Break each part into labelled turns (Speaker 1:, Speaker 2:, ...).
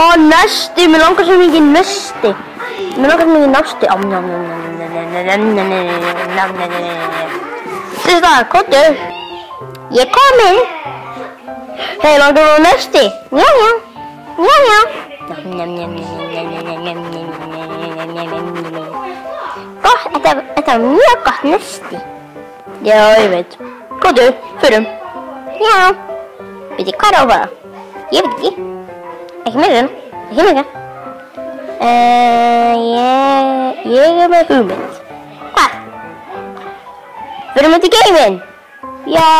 Speaker 1: Nesti, mér langar svo mikið nesti. Systa, komdu. Ég er komin. Hey, langar þú nesti? Já. Gott, þetta var mjög gott nesti. Já, ég veit. Komdu, förum. Já. Veitir, hvað er á að fara? Ég veit ekki. Ekki meira. Ég er með hugmynd. Hvað? Förum út í geiminn? Já.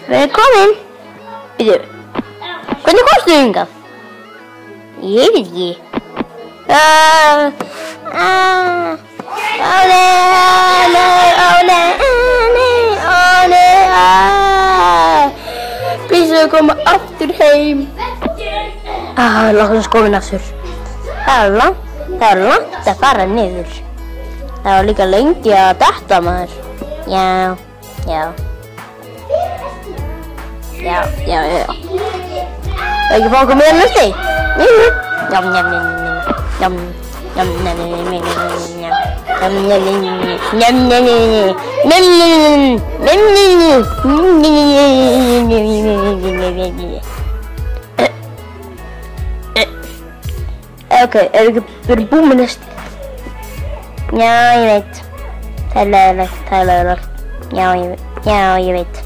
Speaker 1: Við erum komin. Bíddu, hvernig komstu hingað? Ég veit ekki. Please koma aftur heim. Loksins komin aftur. Það er langt að fara niður. Það var líka lengi að detta maður. Já. Ekki fá okkur meira nesti? Ok, við erum búin með nesti. Já, ég veit. Það er leiðilegt. Já, ég veit.